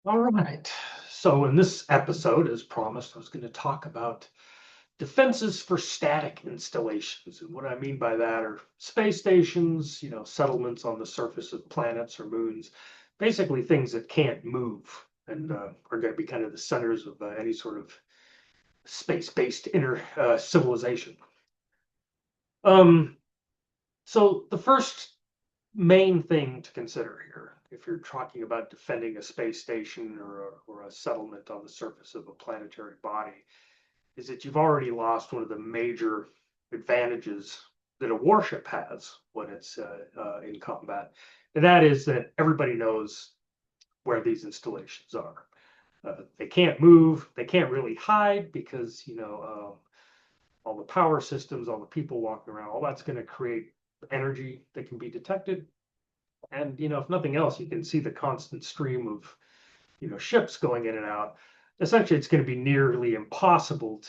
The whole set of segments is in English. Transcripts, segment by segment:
All right. So in this episode, as promised, I was going to talk about defenses for static installations. And what I mean by that are space stations, settlements on the surface of planets or moons, basically things that can't move and are going to be kind of the centers of any sort of space-based inner civilization. Um, so the first main thing to consider here, if you're talking about defending a space station or a settlement on the surface of a planetary body, is that you've already lost one of the major advantages that a warship has when it's in combat. And that is that everybody knows where these installations are. They can't move, they can't really hide because, all the power systems, all the people walking around, all that's going to create energy that can be detected. And if nothing else, you can see the constant stream of ships going in and out. Essentially, it's going to be nearly impossible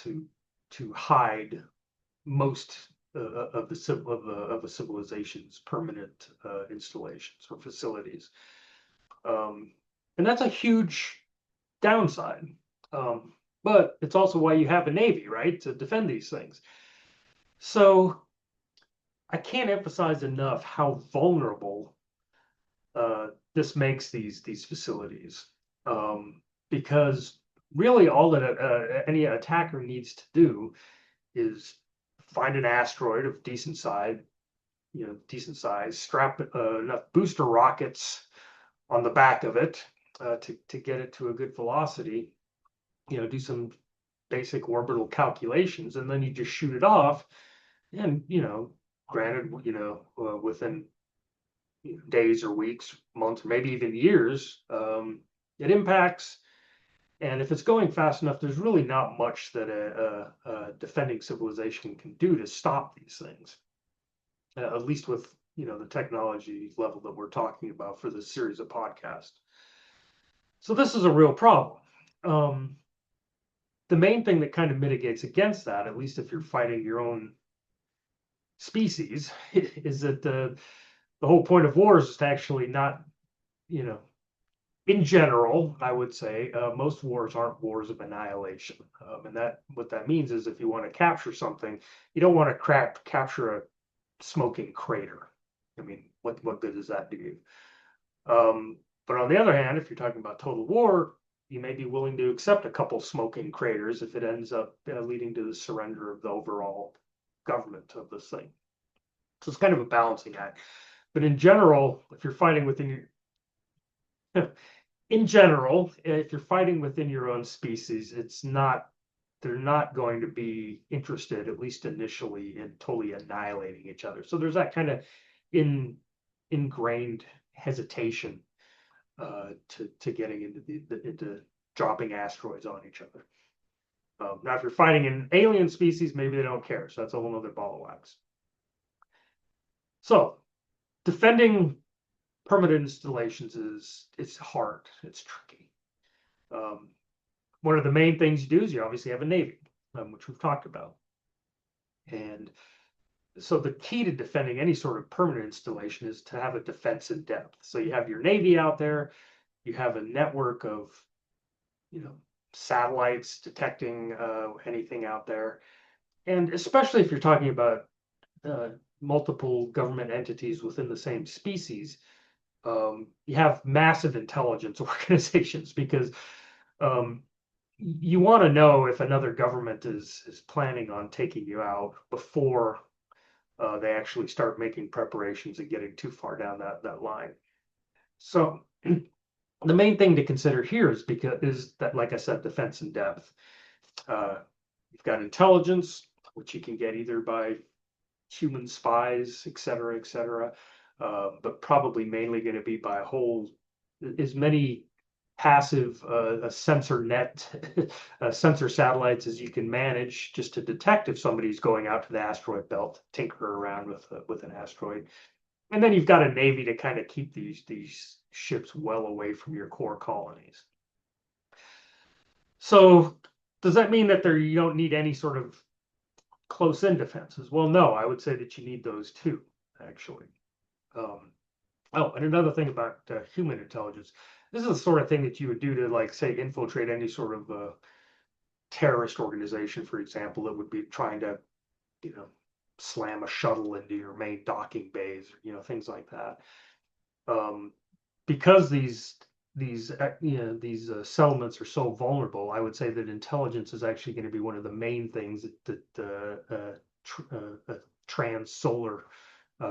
to hide most of a civilization's permanent installations or facilities, um, and that's a huge downside. Um, but it's also why you have a navy, right, to defend these things. So I can't emphasize enough how vulnerable this makes these facilities, because really all that any attacker needs to do is find an asteroid of decent size, strap enough booster rockets on the back of it to get it to a good velocity. Do some basic orbital calculations, and then you just shoot it off. And granted, within days or weeks, months, or maybe even years, it impacts. And if it's going fast enough, there's really not much that a defending civilization can do to stop these things, at least with the technology level that we're talking about for this series of podcasts. So this is a real problem. Um, the main thing that kind of mitigates against that, at least if you're fighting your own species, is that the whole point of wars is to actually not, you know, in general, I would say most wars aren't wars of annihilation, and that what that means is if you want to capture something, you don't want to capture a smoking crater. I mean, what good does that do you? But on the other hand, if you're talking about total war, you may be willing to accept a couple smoking craters if it ends up leading to the surrender of the overall government of this thing. So it's kind of a balancing act. But in general, if you're fighting within your in general, if you're fighting within your own species, they're not going to be interested, at least initially, in totally annihilating each other. So there's that kind of in ingrained hesitation to getting into dropping asteroids on each other. Now, if you're fighting an alien species, maybe they don't care. So that's a whole other ball of wax. So defending permanent installations is it's hard. It's tricky. Um, One of the main things you do is you obviously have a navy, which we've talked about. And so the key to defending any sort of permanent installation is to have a defense in depth. So you have your navy out there, you have a network of you know satellites detecting anything out there, and especially if you're talking about uh, multiple government entities within the same species, you have massive intelligence organizations because um, you want to know if another government is planning on taking you out before they actually start making preparations and getting too far down that line. So the main thing to consider here is that, like I said, defense in depth. Uh, you've got intelligence, which you can get either by human spies, et cetera, et cetera, but probably mainly going to be by a whole as many passive sensor net sensor satellites as you can manage just to detect if somebody's going out to the asteroid belt, tinker around with an asteroid. And then you've got a navy to kind of keep these ships well away from your core colonies. So does that mean that you don't need any sort of close in defenses? Well, no, I would say that you need those too, actually. Um, Oh, and another thing about human intelligence. This is the sort of thing that you would do to, like, say, infiltrate any sort of terrorist organization, for example, that would be trying to, you know, slam a shuttle into your main docking bays, or, things like that. Um, because these settlements are so vulnerable, I would say that intelligence is actually going to be one of the main things that a trans-solar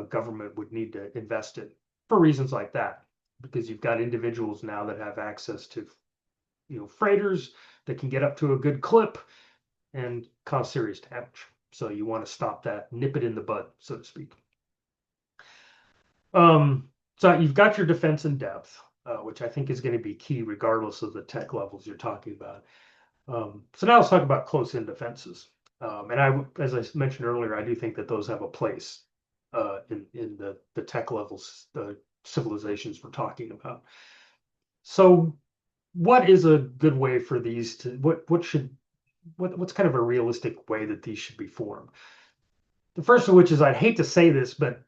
government would need to invest in for reasons like that. Because you've got individuals now that have access to, freighters that can get up to a good clip and cause serious damage. So you want to stop that, nip it in the bud, so to speak. So you've got your defense in depth, which I think is going to be key regardless of the tech levels you're talking about. So now let's talk about close-in defenses. And as I mentioned earlier, I do think that those have a place in the tech levels, the civilizations we're talking about. So what is a good way for these to what's kind of a realistic way that these should be formed? The first of which is, I'd hate to say this, but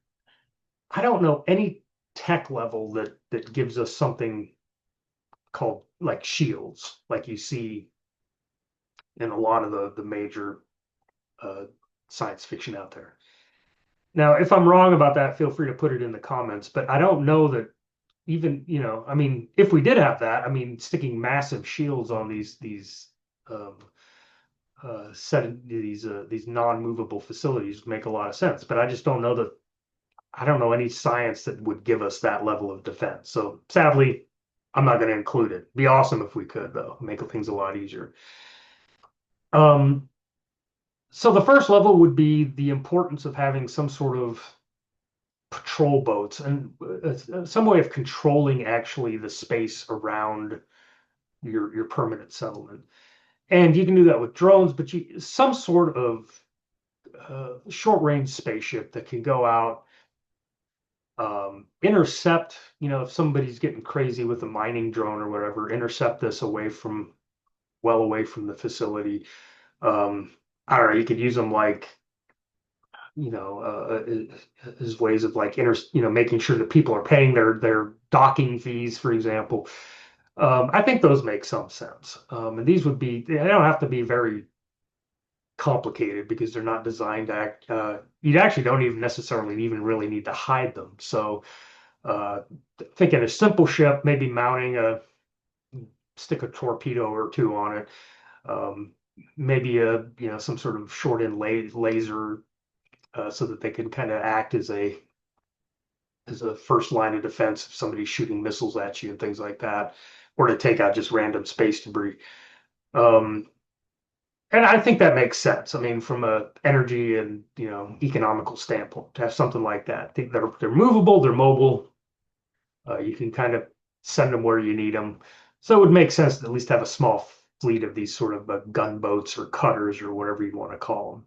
I don't know any tech level that gives us something called like shields, like you see in a lot of the major uh, science fiction out there. Now, if I'm wrong about that, feel free to put it in the comments. But I don't know that even, I mean, if we did have that, I mean, sticking massive shields on these um, these non-movable facilities would make a lot of sense. But I just don't know that I don't know any science that would give us that level of defense. So sadly, I'm not going to include it. Be awesome if we could, though, make things a lot easier. Um, so the first level would be the importance of having some sort of patrol boats and some way of controlling actually the space around your permanent settlement. And you can do that with drones, but some sort of short range spaceship that can go out, intercept, if somebody's getting crazy with a mining drone or whatever, intercept this well away from the facility. Um, I don't know, you could use them like, as ways of like making sure that people are paying their docking fees, for example. I think those make some sense. And these they don't have to be very complicated because they're not designed to act. You actually don't even necessarily even really need to hide them. So, thinking a simple ship, maybe mounting stick a torpedo or two on it, um, maybe some sort of short end laser, so that they can kind of act as a first line of defense if somebody's shooting missiles at you and things like that, or to take out just random space debris. Um, and I think that makes sense. I mean, from a energy and economical standpoint, to have something like that. I think they're movable, they're mobile. You can kind of send them where you need them. So it would make sense to at least have a small fleet of these sort of gunboats or cutters or whatever you want to call them.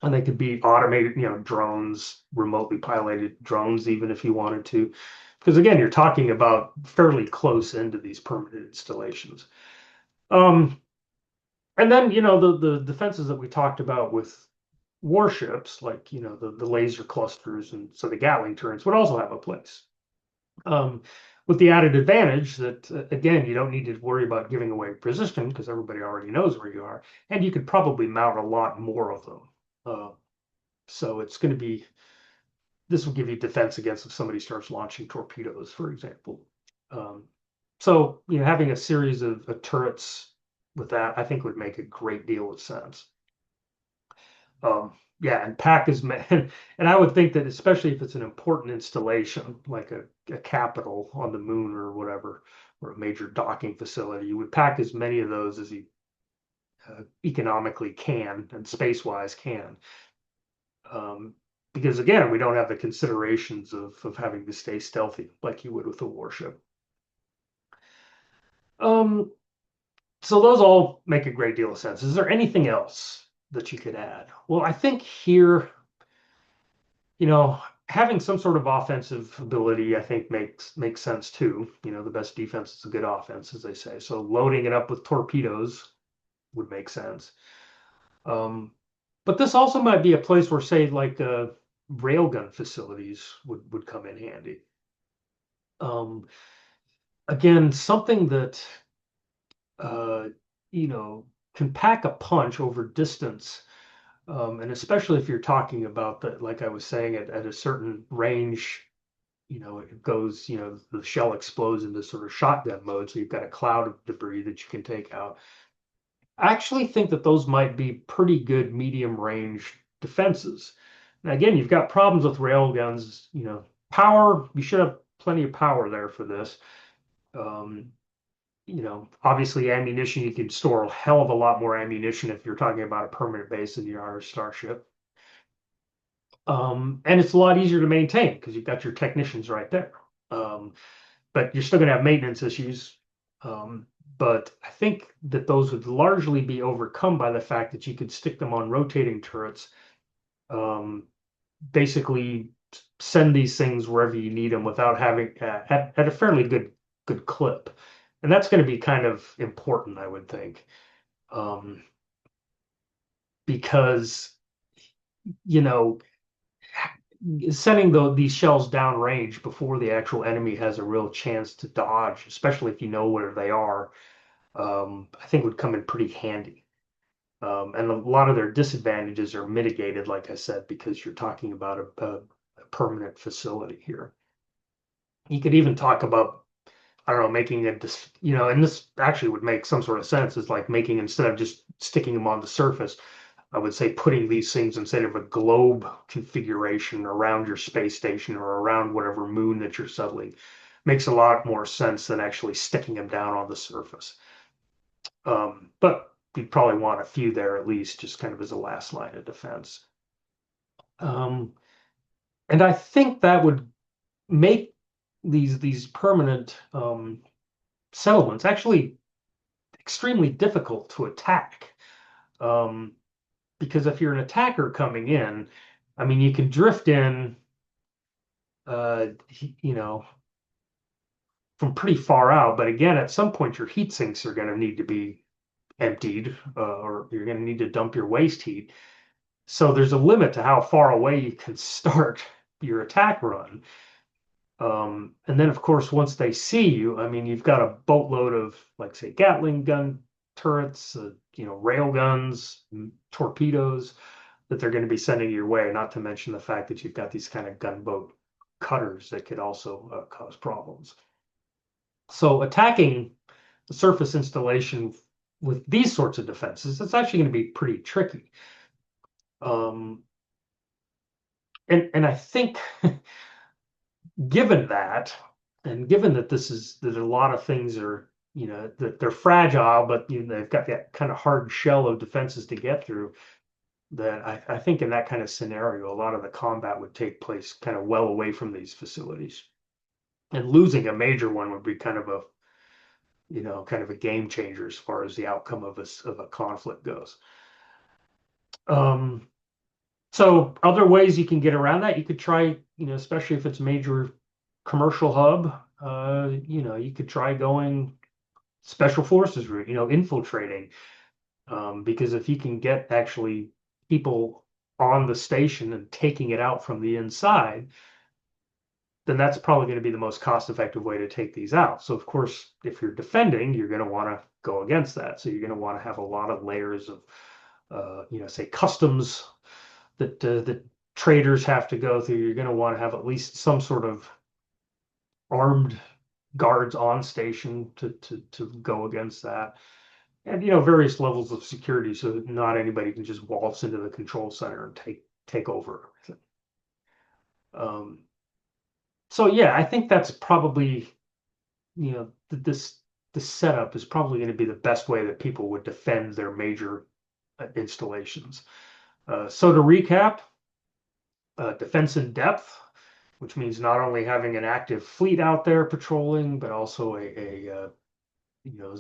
And they could be automated, drones, remotely piloted drones, even if you wanted to. Because again, you're talking about fairly close into these permanent installations. Um, and then, the defenses that we talked about with warships, like, the laser clusters and so the Gatling turrets would also have a place. Um, with the added advantage that, again, you don't need to worry about giving away position because everybody already knows where you are. And you could probably mount a lot more of them. So it's going to be, this will give you defense against if somebody starts launching torpedoes, for example. Um, so, having a series of turrets with that, I think would make a great deal of sense. Yeah, and pack as many, and I would think that especially if it's an important installation, like a capital on the moon or whatever, or a major docking facility, you would pack as many of those as you economically can and space-wise can. Um, because again, we don't have the considerations of having to stay stealthy like you would with a warship. Um, so those all make a great deal of sense. Is there anything else that you could add? Well, I think here, having some sort of offensive ability, I think makes sense too. The best defense is a good offense, as they say. So loading it up with torpedoes would make sense. But this also might be a place where, say, like railgun facilities would come in handy. Um, Again, something that uh, you know can pack a punch over distance, and especially if you're talking about that, like I was saying, at a certain range. It goes, the shell explodes into sort of shotgun mode, so you've got a cloud of debris that you can take out. I actually think that those might be pretty good medium range defenses. Now, again, you've got problems with rail guns, power, you should have plenty of power there for this. Um, Obviously ammunition, you can store a hell of a lot more ammunition if you're talking about a permanent base in your starship. And it's a lot easier to maintain because you've got your technicians right there. Um, but you're still going to have maintenance issues. Um, but I think that those would largely be overcome by the fact that you could stick them on rotating turrets, um, basically send these things wherever you need them without having at a fairly good clip. And that's going to be kind of important, I would think, um, because you know sending these shells downrange before the actual enemy has a real chance to dodge, especially if you know where they are, I think would come in pretty handy. And a lot of their disadvantages are mitigated, like I said, because you're talking about a permanent facility here. You could even talk about, I don't know, making and this actually would make some sort of sense, is like making, instead of just sticking them on the surface, I would say putting these things instead of a globe configuration around your space station or around whatever moon that you're settling makes a lot more sense than actually sticking them down on the surface. But you'd probably want a few there at least, just kind of as a last line of defense. Um, and I think that would make these permanent settlements actually extremely difficult to attack. Um, because if you're an attacker coming in, I mean, you can drift in, uh, you know, from pretty far out. But again, at some point, your heat sinks are going to need to be emptied, or you're going to need to dump your waste heat. So there's a limit to how far away you can start your attack run. And then, of course, once they see you, I mean, you've got a boatload of, like, say, Gatling gun turrets, rail guns, torpedoes that they're going to be sending your way, not to mention the fact that you've got these kind of gunboat cutters that could also cause problems. So attacking the surface installation with these sorts of defenses, it's actually going to be pretty tricky. Um, and I think given that, and given that that a lot of things are, that they're fragile, but they've got that kind of hard shell of defenses to get through, that I think in that kind of scenario, a lot of the combat would take place kind of well away from these facilities. And losing a major one would be kind of a game changer as far as the outcome of a conflict goes. Um, so other ways you can get around that, you could try, especially if it's a major commercial hub, you could try going special forces route, infiltrating. Because if you can get actually people on the station and taking it out from the inside, then that's probably going to be the most cost-effective way to take these out. So of course, if you're defending, you're going to want to go against that. So you're going to want to have a lot of layers of, say customs that traders have to go through. You're going to want to have at least some sort of armed guards on station to go against that. And various levels of security, so not anybody can just waltz into the control center and take over. Um, so yeah, I think that's probably this setup is probably going to be the best way that people would defend their major installations. So to recap, defense in depth, which means not only having an active fleet out there patrolling, but also as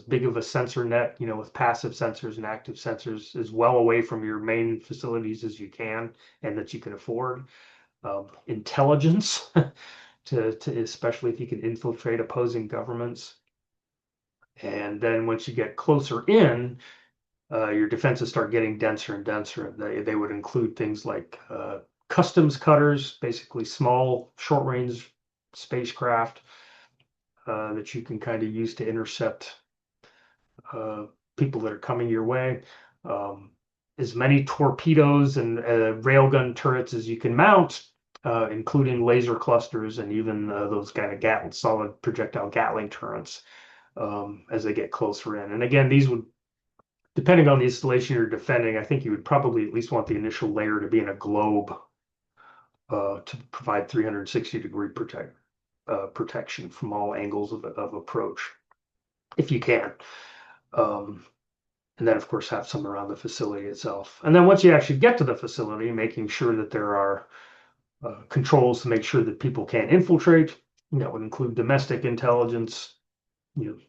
big of a sensor net, with passive sensors and active sensors as well away from your main facilities as you can and that you can afford. Intelligence, to especially if you can infiltrate opposing governments. And then once you get closer in, your defenses start getting denser and denser. They would include things like customs cutters, basically small short-range spacecraft, that you can kind of use to intercept people that are coming your way. Um, as many torpedoes and railgun turrets as you can mount, including laser clusters and even those kind of solid projectile Gatling turrets as they get closer in. And again, these would, depending on the installation you're defending, I think you would probably at least want the initial layer to be in a globe to provide 360-degree protection from all angles of approach, if you can. And then, of course, have some around the facility itself. And then once you actually get to the facility, making sure that there are controls to make sure that people can't infiltrate. That would include domestic intelligence,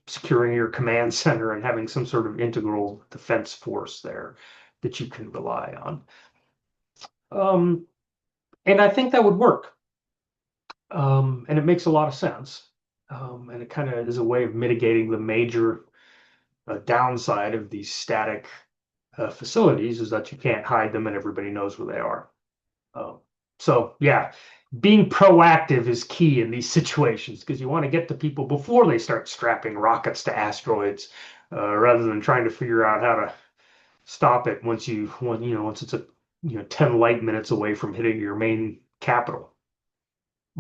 securing your command center and having some sort of integral defense force there that you can rely on. And I think that would work. And it makes a lot of sense. And it kind of is a way of mitigating the major downside of these static facilities is that you can't hide them and everybody knows where they are. So yeah, being proactive is key in these situations because you want to get to people before they start strapping rockets to asteroids, rather than trying to figure out how to stop it once it's 10 light minutes away from hitting your main capital.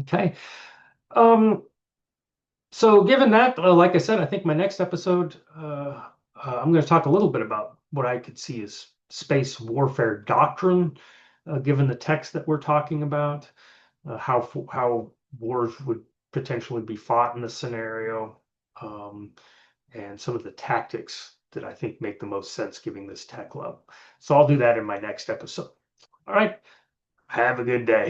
Okay. So given that, like I said, I think my next episode, I'm going to talk a little bit about what I could see as space warfare doctrine, given the text that we're talking about, how wars would potentially be fought in this scenario, and some of the tactics that I think make the most sense given this tech level. So I'll do that in my next episode. All right. Have a good day.